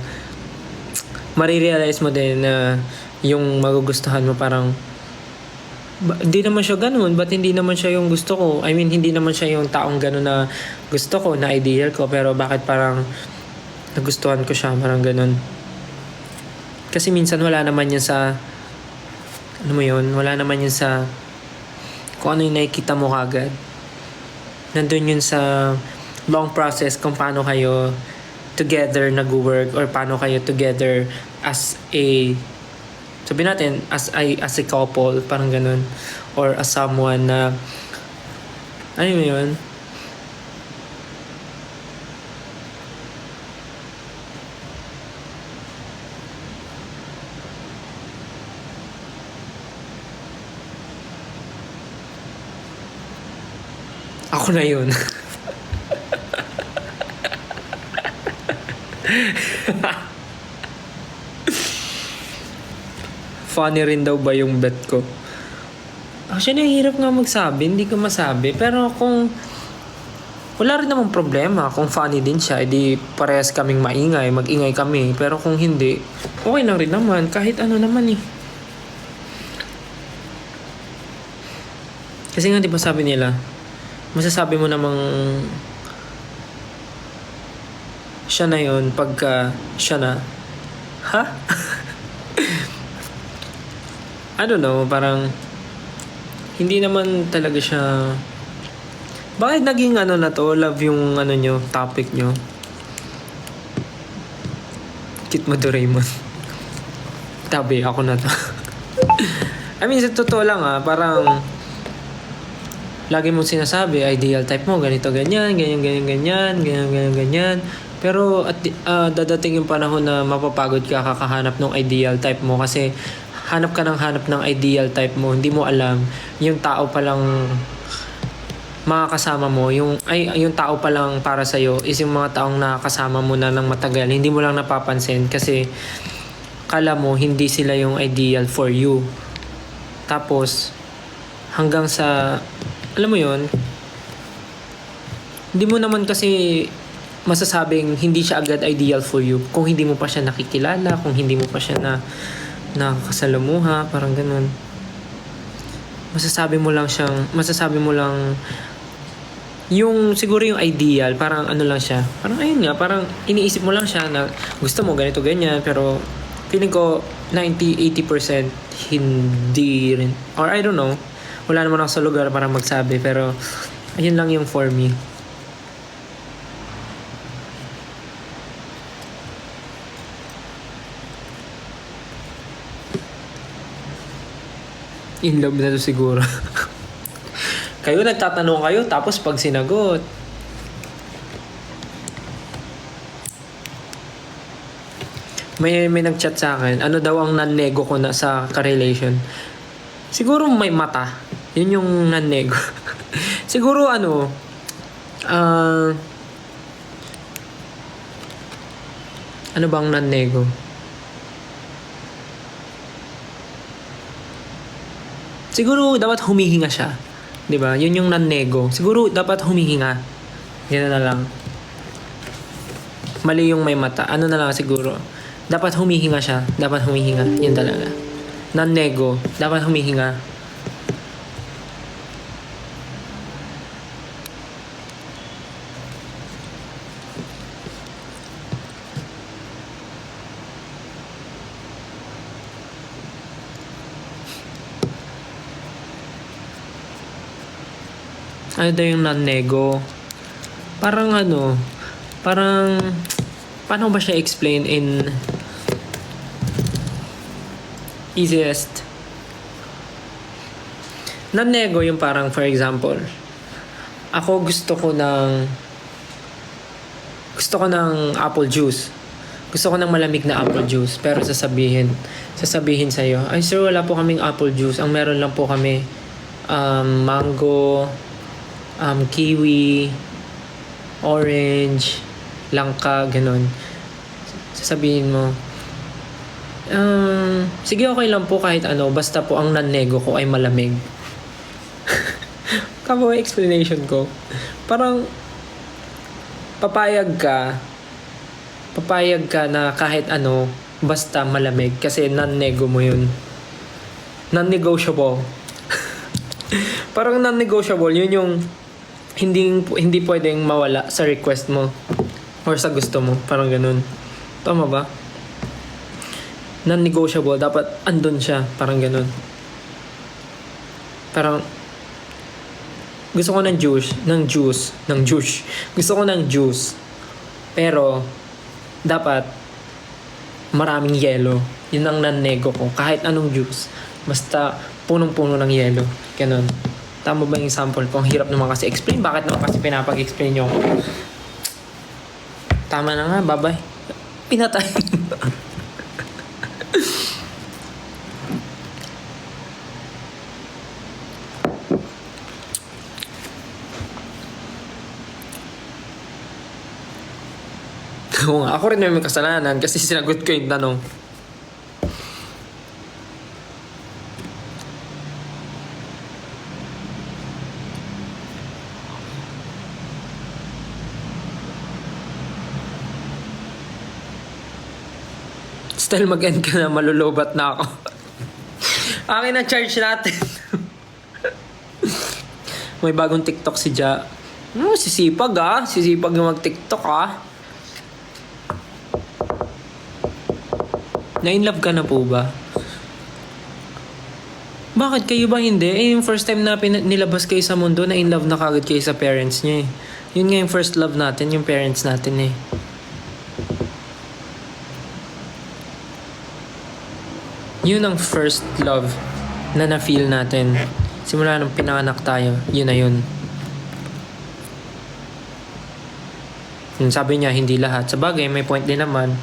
marirealize mo din na yung magugustuhan mo parang hindi naman siya ganun, ba't hindi naman siya yung gusto ko? I mean, hindi naman siya yung taong ganun na gusto ko, na ideal ko, pero bakit parang nagustuhan ko siya, parang ganun. Kasi minsan wala naman yun sa, ano mo yun, wala naman yun sa kung ano yung nakikita mo kagad. Nandun yun sa long process kung paano kayo together nag-work or paano kayo together as a, sabihin natin, as a couple, parang ganun. Or as someone na, ano mo yun? Ako na yun. Funny rin daw ba yung bet ko? Actually, hirap nga magsabi. Hindi ko masabi. Pero kung wala rin namang problema. Kung funny din siya, edi parehas kaming maingay. Mag-ingay kami. Pero kung hindi, okay lang rin naman. Kahit ano naman eh. Kasi nga di ba sabi nila, masasabi mo namang siya na yun pagka siya na. Ha? I don't know, parang hindi naman talaga siya. Bakit naging ano na to? Love yung ano nyo, topic nyo. Kit mo Doraemon. Tabi, ako na to. I mean, sa totoo lang parang lagi mong sinasabi, ideal type mo, ganito, ganyan, ganyan, ganyan, ganyan, ganyan, ganyan, ganyan. Pero dadating yung panahon na mapapagod ka kakahanap ng ideal type mo kasi hanap ka ng ideal type mo. Hindi mo alam yung tao palang makakasama mo, yung tao palang para sa'yo is yung mga taong nakakasama mo na ng matagal. Hindi mo lang napapansin kasi kala mo hindi sila yung ideal for you. Tapos hanggang sa, alam mo yun, hindi mo naman kasi masasabing hindi siya agad ideal for you kung hindi mo pa siya nakikilala, kung hindi mo pa siya nakakasalamuha, parang ganun. Masasabi mo lang yung siguro yung ideal, parang ano lang siya, parang ayun nga, parang iniisip mo lang siya na gusto mo ganito ganyan, pero feeling ko 90-80% hindi rin, or I don't know, wala naman ako sa lugar para magsabi, pero ayun lang yung for me. In love na to siguro. Kayo nagtatanong kayo tapos pag sinagot, may nag-chat sa akin, ano daw ang nan-nego ko na sa ka-relation. Siguro may mata. Yun yung nan-nego. Siguro ano bang nan-nego? Siguro dapat humihinga siya. 'Di ba? Yun yung nan-nego. Siguro dapat humihinga. Yan na lang. Mali yung may mata. Ano na lang siguro. Dapat humihinga siya. Dapat humihinga. Yan talaga. Nan-nego. Dapat humihinga. Ano daw yung non-nego? Parang paano ba siya explain in easiest? Non-nego yung parang, for example, ako gusto ko ng apple juice. Gusto ko ng malamig na apple juice. Pero sasabihin sa'yo, ay sir, wala po kaming apple juice. Ang meron lang po kami mango, kiwi, orange, langka, ganun. Sasabihin mo, sige, okay lang po kahit ano, basta po ang nan-nego ko ay malamig. Kamo explanation ko. Parang, papayag ka na kahit ano, basta malamig. Kasi non-nego mo yun. Non-negotiable. Parang non-negotiable, yun yung hindi pwedeng mawala sa request mo or sa gusto mo. Parang ganun. Tama ba? Non-negotiable. Dapat andun siya. Parang ganun. Parang gusto ko ng juice. Gusto ko ng juice. Pero dapat maraming yelo. Yun ang non-nego ko. Kahit anong juice. Basta punong-puno ng yelo. Ganun. Tama ba yung example ko? Ang hirap naman kasi explain. Bakit naman kasi pinapag-explain nyo ako? Tama na nga, bye-bye. Pinatay. Oo nga, ako rin may kasalanan kasi sinagot ko yung tanong. Style mag-end ka na, malulobat na ako. Akin na charge natin. May bagong TikTok si Ja. Sisipag ah. Sisipag yung mag-TikTok ah. Na-inlove ka na po ba? Bakit kayo ba hindi? Yung first time na nilabas kayo sa mundo, na-inlove na kagad kayo sa parents niyo eh. Yun nga yung first love natin, yung parents natin eh. Yun ang first love na na-feel natin. Simula nung pinanganak tayo, yun na yun. Sabi niya, hindi lahat. Sa bagay, may point din naman.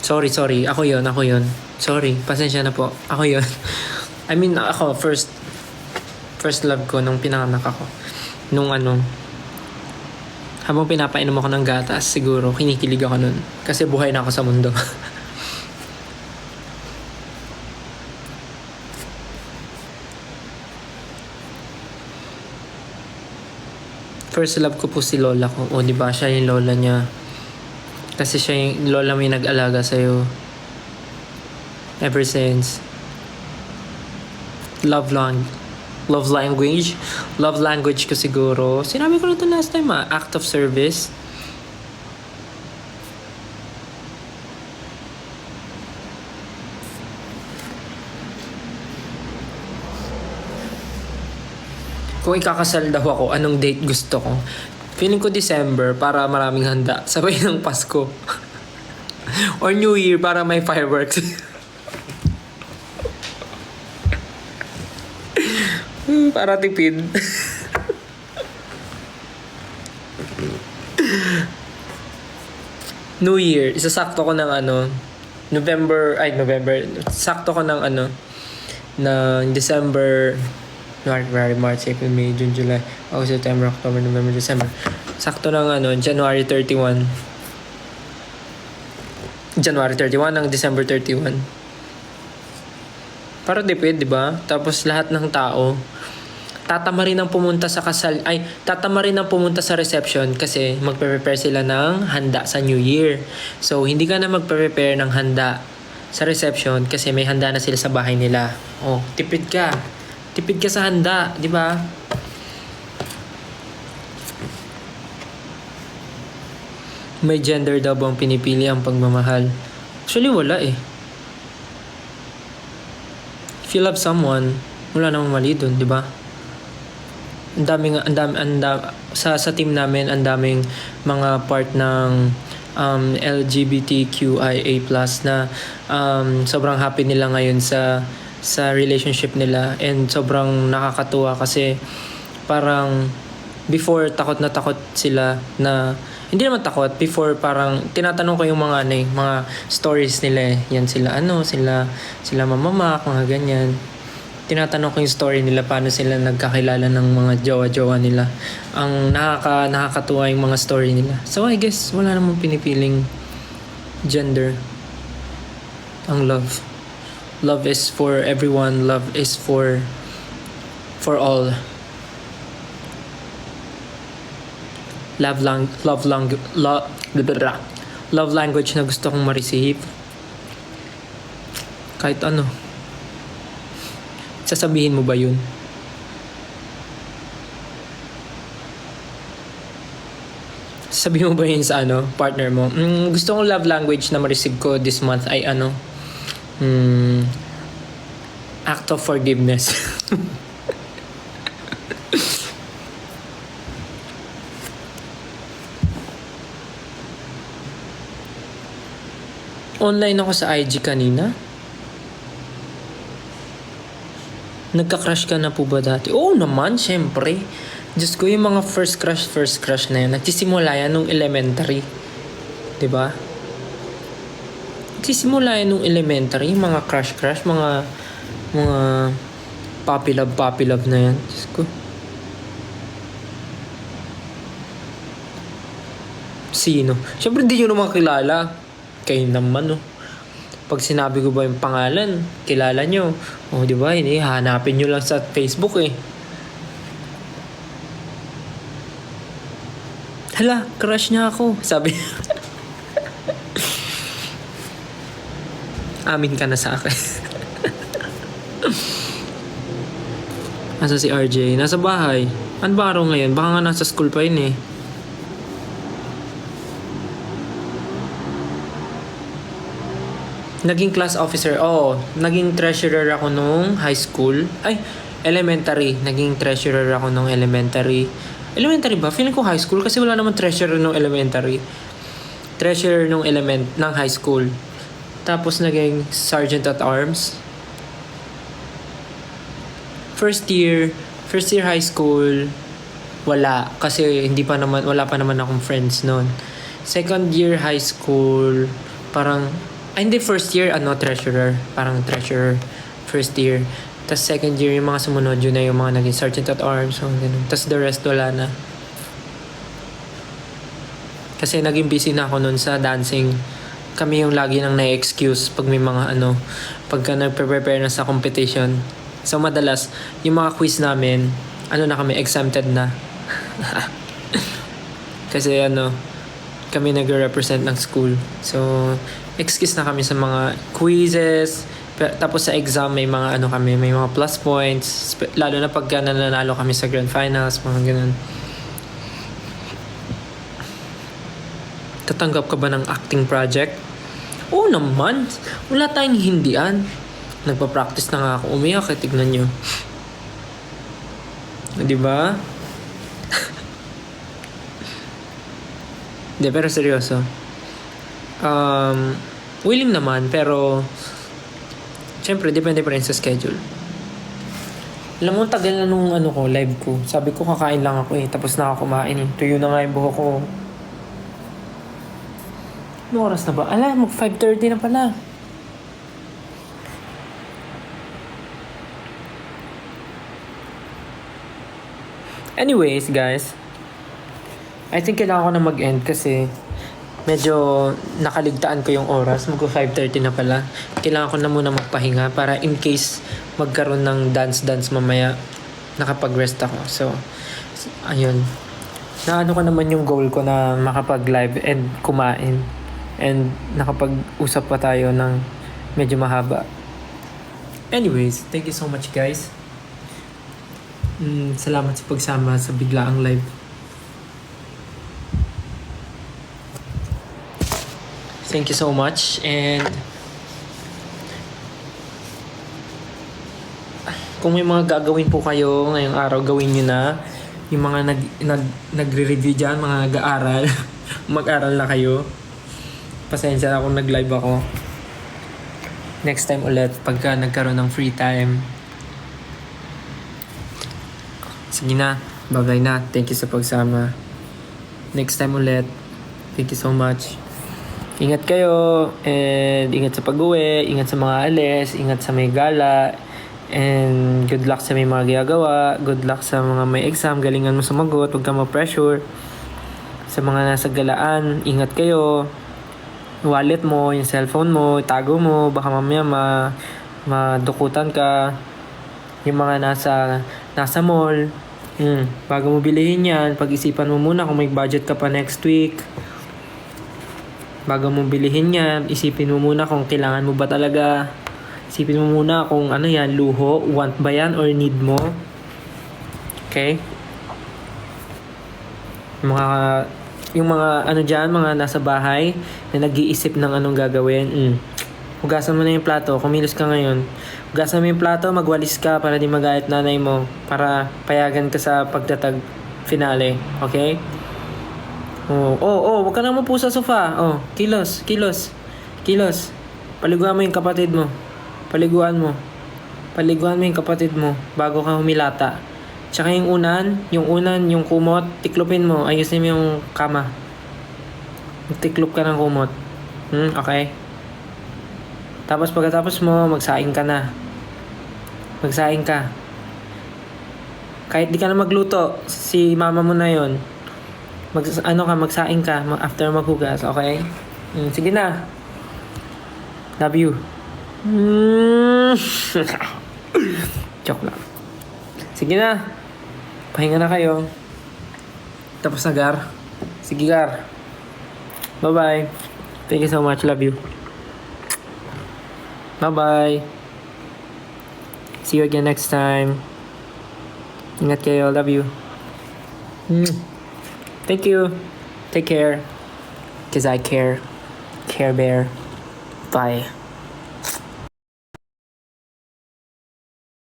Sorry. Ako yun. Sorry, pasensya na po. Ako yun. I mean, ako, first love ko nung pinanganak ako. Habang pinapainom ako ng gatas, siguro, kinikilig ako nun. Kasi buhay na ako sa mundo. First love ko po si lola ko. O, diba? Siya yung lola niya. Kasi siya yung lola may nag-alaga sa'yo. Ever since. Love language ko siguro. Sinabi ko na ito last time act of service. Kung ikakasal daw ako, anong date gusto ko? Feeling ko December para maraming handa. Sabay ng Pasko. Or New Year para may fireworks. Para tipid. New Year, isasakto ko ng November, sakto ko ng ng December, January, March, April, May, June, July, August, September, October, November, December. Sakto ng January 31 ng December 31. Para tipid, di ba? Tapos lahat ng tao tatama rin ang pumunta sa reception kasi magpe-prepare sila ng handa sa New Year. So, hindi ka na magpe-prepare ng handa sa reception kasi may handa na sila sa bahay nila. Oh, tipid ka. Tipid ka sa handa, di ba? May gender daw bang pinipili ang pagmamahal? Actually, wala eh. If you love someone, wala namang mali dun, di ba? Sa team namin, ang daming mga part ng LGBTQIA+ na sobrang happy nila ngayon sa relationship nila, and sobrang nakakatuwa kasi parang before takot na takot sila na hindi naman takot. Before parang tinatanong ko yung mga mga stories nila eh. Yan sila sila mamamak, mga ganyan. Tinatanong ko yung story nila, paano sila nagkakilala ng mga jowa-jowa nila. Ang nakakatuwa yung mga story nila. So I guess wala namang pinipiling gender ang love. Love is for everyone. Love is for all. love language na gusto kong ma-receive. Kahit ano. Sasabihin mo ba yun? Sabihin mo ba yun sa partner mo? Gusto kong love language na ma-receive ko this month ay act of forgiveness. Online ako sa IG kanina. Nagka-crush ka na po ba dati? Oo naman, syempre. Diyos ko, yung mga first crush na yan, nagsisimula yan nung elementary. 'Di ba? Nagsisimula yan nung elementary, mga crush, mga puppy love na yan. Diyos ko. Sino? Syempre, hindi nyo naman kilala. Kayo naman, Pag sinabi ko ba yung pangalan, kilala nyo. Di ba? Hindi, hanapin nyo lang sa Facebook Hala, crush niya ako. Sabi. Amin ka na sa akin. Asa si RJ? Nasa bahay. Ano ba araw ngayon? Baka nga nasa school pa yun Naging class officer. Naging treasurer ako nung high school. Elementary. Naging treasurer ako nung elementary. Elementary ba? Feeling ko high school kasi wala naman treasurer nung elementary. Treasurer nung ng high school. Tapos naging sergeant at arms. First year high school, wala. Kasi wala pa naman akong friends noon. Second year high school, first year, treasurer. Parang treasurer. First year. Tapos second year, yung mga sumunod, yun na yung mga naging sergeant at arms. Ganun. Tapos the rest, wala na. Kasi naging busy na ako nun sa dancing. Kami yung lagi nang na-excuse pag may mga pagka nagpe-prepare na sa competition. So madalas, yung mga quiz namin, na kami, exempted na. Kasi kami nagre-represent ng school. So, excuse na kami sa mga quizzes. Tapos sa exam, may mga may mga plus points. Lalo na pagka nananalo kami sa grand finals, mga ganun. Tatanggap ka ba ng acting project? Oo naman. Wala tayong hindian. Nagpa-practice na nga ako. Umiyak, tignan nyo. Diba? Hindi, pero seryoso. Willing naman, pero syempre, depende pa rin sa schedule. Alam mo, tagal na nung live ko. Sabi ko, kakain lang ako tapos na ako kumain Tuyo na nga yung buhok ko. Anong oras na ba? Alam, 5:30 na pala. Anyways, guys. I think kailangan ko na mag-end kasi medyo nakaligtaan ko yung oras. Mag-5:30 na pala. Kailangan ko na muna magpahinga para in case magkaroon ng dance mamaya, nakapag-rest ako. So, ayun. Naano ko naman yung goal ko na makapag-live and kumain. And nakapag-usap pa tayo ng medyo mahaba. Anyways, thank you so much, guys. Salamat sa pagsama sa biglaang live. Thank you so much, and kung may mga gagawin po kayo ngayong araw, gawin nyo na. Yung mga nagre-review dyan, mga nag-aaral, mag-aral na kayo. Pasensya na kung nag-live ako. Next time ulit, pagka nagkaroon ng free time. Sige na, bye-bye na. Thank you sa pagsama. Next time ulit. Thank you so much. Ingat kayo, and ingat sa pag-uwi, ingat sa mga alis, ingat sa may gala, and good luck sa may mga ginagawa, good luck sa mga may exam, galingan mo sumagot, huwag ka ma-pressure. Sa mga nasa galaan, ingat kayo. Wallet mo, yung cellphone mo, tago mo, baka mamaya madukutan ka. Yung mga nasa mall, Bago mo bilihin yan, pag-isipan mo muna kung may budget ka pa next week. Bago mo bilihin yan, isipin mo muna kung kailangan mo ba talaga. Isipin mo muna kung ano yan, luho, want ba yan or need mo. Okay? Yung mga ano dyan, mga nasa bahay na nag-iisip ng anong gagawin. Hugasan mo na yung plato, kumilos ka ngayon. Hugasan mo yung plato, magwalis ka para di magalit nanay mo. Para payagan ka sa pagtatag finale. Okay? Huwag ka na mapu sa sofa. Kilos. Paliguan mo yung kapatid mo. Paliguan mo yung kapatid mo bago ka humilata. Tsaka yung yung kumot, tiklopin mo. Ayusin mo yung kama. Tiklop ka ng kumot. Okay? Tapos pagkatapos mo, magsaing ka na. Magsaing ka. Kahit di ka na magluto, si mama mo na yon. Magsaing ka after maghugas, okay? Sige na. Love you. Joke lang. Sige na. Pahinga na kayo. Tapos na, Gar. Sige, Gar. Bye-bye. Thank you so much. Love you. Bye-bye. See you again next time. Ingat kayo. Love you. Thank you. Take care. 'Cause I care. Care Bear. Bye.